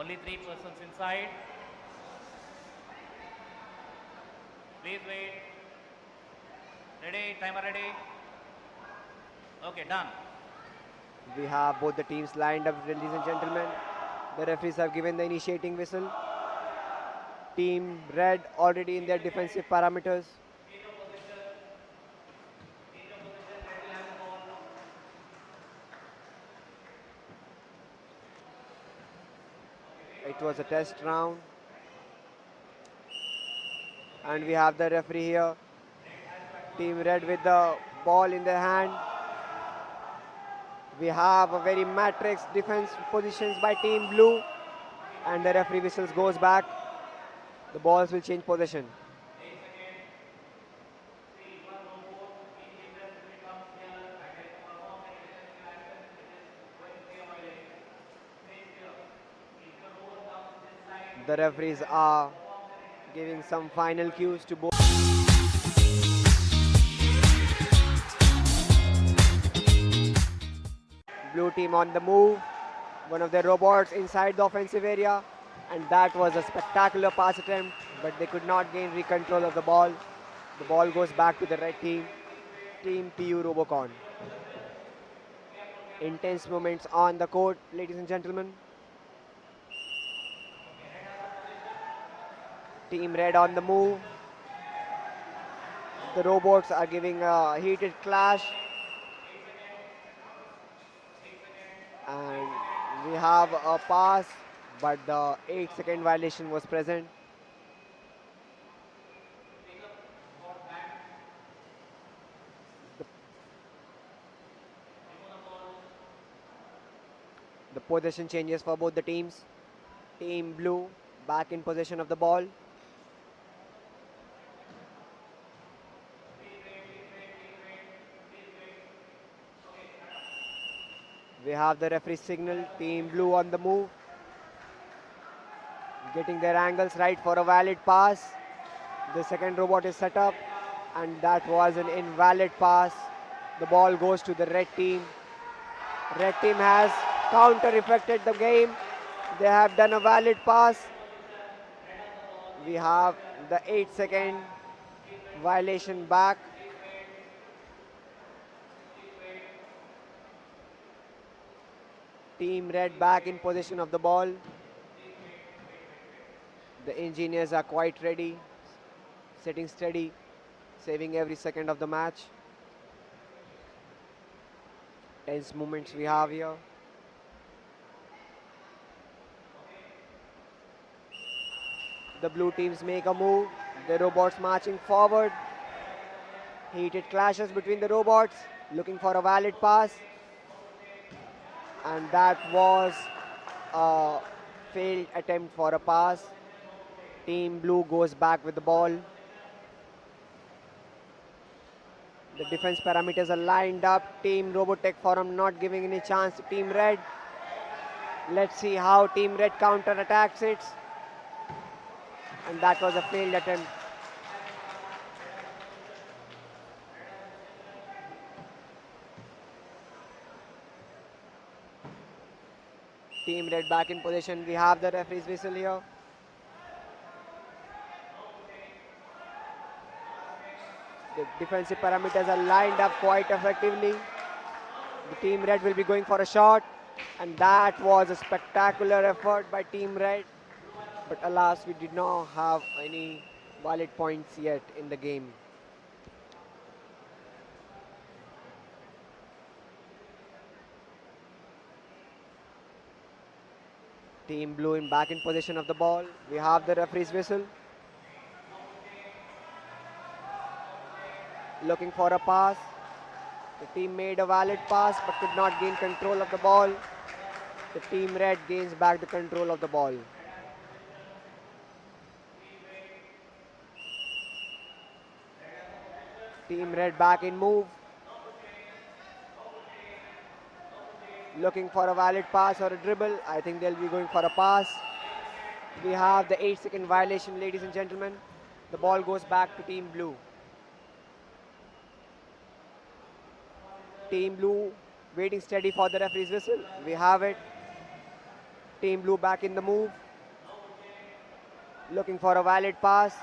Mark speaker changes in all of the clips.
Speaker 1: Only 3 persons inside. Please wait. Ready? Timer ready? Okay, done.
Speaker 2: We have both the teams lined up, ladies and gentlemen. The referees have given the initiating whistle. Team Red already in their defensive parameters. It was a test round. And we have the referee here. Team Red with the ball in their hand. We have a very matrix defense positions by Team Blue. And the referee whistles goes back. The balls will change position. The referees are giving some final cues to both. Blue team on the move. One of their robots inside the offensive area. And that was a spectacular pass attempt, but they could not gain control of the ball. The ball goes back to the red team, Team PU Robocon. Intense moments on the court, ladies and gentlemen. Team Red on the move. The robots are giving a heated clash. And we have a pass, but the 8-second violation was present. The possession changes for both the teams. Team Blue back in possession of the ball. We have the referee signal. Team Blue on the move. Getting their angles right for a valid pass. The second robot is set up, and that was an invalid pass. The ball goes to the red team. Red team has counter-effected the game. They have done a valid pass. We have the 8-second violation back. Team Red back in possession of the ball. The engineers are quite ready, sitting steady, saving every second of the match. Tense moments we have here. The blue teams make a move. The robots marching forward. Heated clashes between the robots, looking for a valid pass. And that was a failed attempt for a pass. Team Blue goes back with the ball. The defense parameters are lined up. Team ROBO-TECH Forum not giving any chance to Team Red. Let's see how Team Red counter-attacks it. And that was a failed attempt. Team Red back in position. We have the referee's whistle here. The defensive parameters are lined up quite effectively. The Team Red will be going for a shot. And that was a spectacular effort by Team Red. But alas, we did not have any valid points yet in the game. Team Blue back in possession of the ball. We have the referee's whistle. Looking for a pass. The team made a valid pass but could not gain control of the ball. The Team Red gains back the control of the ball. Team Red back in move. Looking for a valid pass or a dribble. I think they'll be going for a pass. We have the 8-second violation, ladies and gentlemen. The ball goes back to Team Blue. Team Blue waiting steady for the referee's whistle. We have it. Team Blue back in the move. Looking for a valid pass.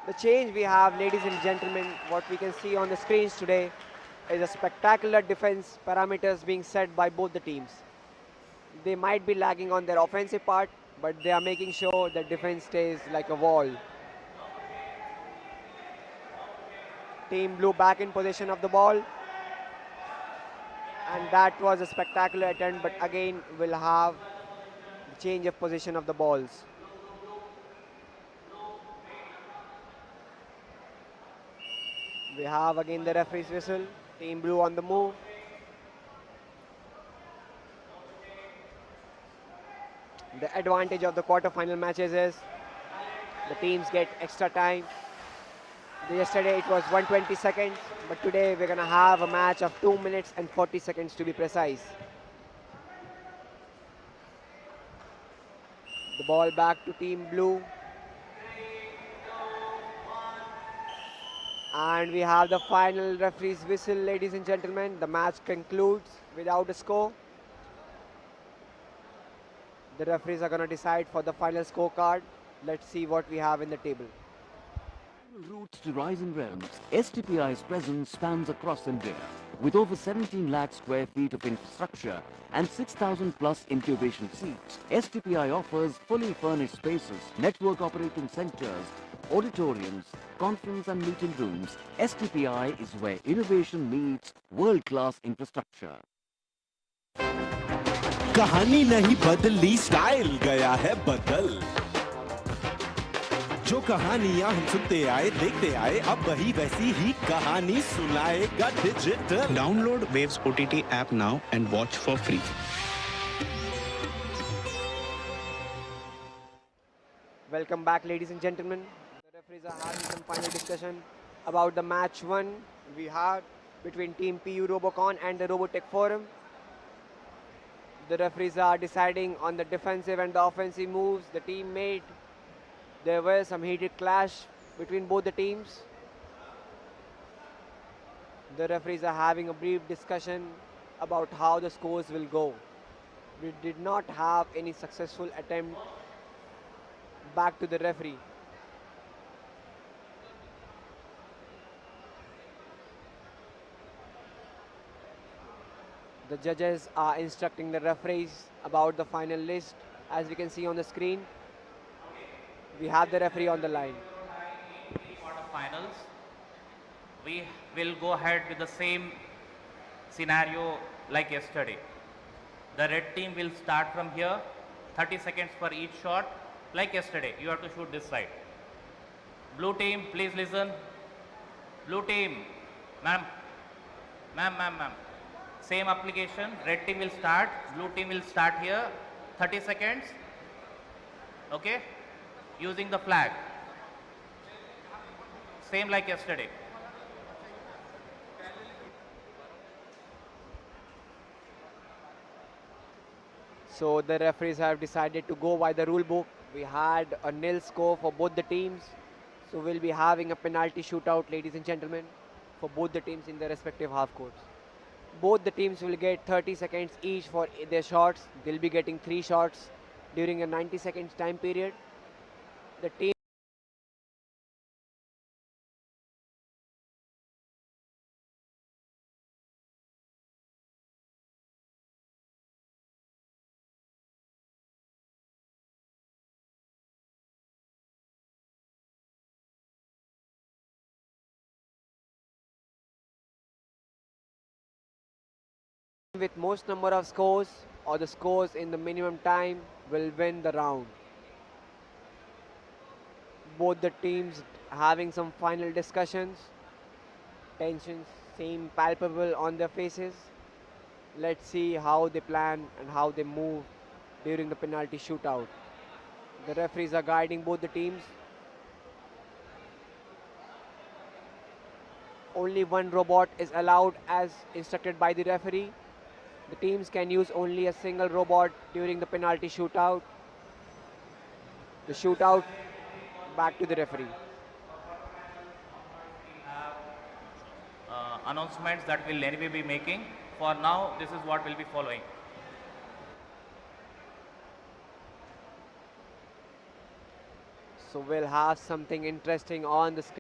Speaker 2: The change we have, ladies and gentlemen, what we can see on the screens today is a spectacular defense parameters being set by both the teams. They might be lagging on their offensive part, but they are making sure that defense stays like a wall. Team Blue back in possession of the ball. And that was a spectacular attempt, but again we'll have the change of position of the balls. We have again the referee's whistle. Team Blue on the move. The advantage of the quarter-final matches is the teams get extra time. Yesterday it was 120 seconds, but today we're going to have a match of 2 minutes and 40 seconds to be precise. The ball back to Team Blue. And we have the final referee's whistle, ladies and gentlemen. The match concludes without a score. The referees are going to decide for the final scorecard. Let's see what we have in the table.
Speaker 3: Routes to rising realms, STPI's presence spans across India. With over 17 lakh square feet of infrastructure and 6,000 plus incubation seats, STPI offers fully furnished spaces, network operating centers, auditoriums, conference and meeting rooms. STPI is where innovation meets world-class infrastructure.
Speaker 4: कहानी नहीं बदली, style गया है बदल। जो कहानियां हम सुनते आए, देखते आए, अब वही वैसी ही कहानी सुनाएगा digital.
Speaker 5: Download Waves OTT app now and watch for free.
Speaker 2: Welcome back, ladies and gentlemen. The referees are having some final discussion about the match one we had between Team PU Robocon and the ROBO-TECH Forum. The referees are deciding on the defensive and the offensive moves the team made. There was some heated clash between both the teams. The referees are having a brief discussion about how the scores will go. We did not have any successful attempt back to the referee. The judges are instructing the referees about the final list. As we can see on the screen, we have the referee on the line.
Speaker 1: Quarterfinals, we will go ahead with the same scenario like yesterday. The red team will start from here, 30 seconds for each shot. Like yesterday, you have to shoot this side. Blue team, please listen. Blue team, ma'am. Same application, red team will start, blue team will start here, 30 seconds, okay, using the flag. Same like yesterday.
Speaker 2: So the referees have decided to go by the rule book. We had a nil score for both the teams. So we'll be having a penalty shootout, ladies and gentlemen, for both the teams in their respective half courts. Both the teams will get 30 seconds each for their shots. They'll be getting 3 shots during a 90 seconds time period. The team with most number of scores or the scores in the minimum time will win the round. Both the teams having some final discussions. Tensions seem palpable on their faces. Let's see how they plan and how they move during the penalty shootout. The referees are guiding both the teams. Only one robot is allowed as instructed by the referee. The teams can use only a single robot during the penalty shootout. The shootout back to the referee.
Speaker 1: Announcements that we'll anyway be making. For now, this is what we'll be following.
Speaker 2: So we'll have something interesting on the screen.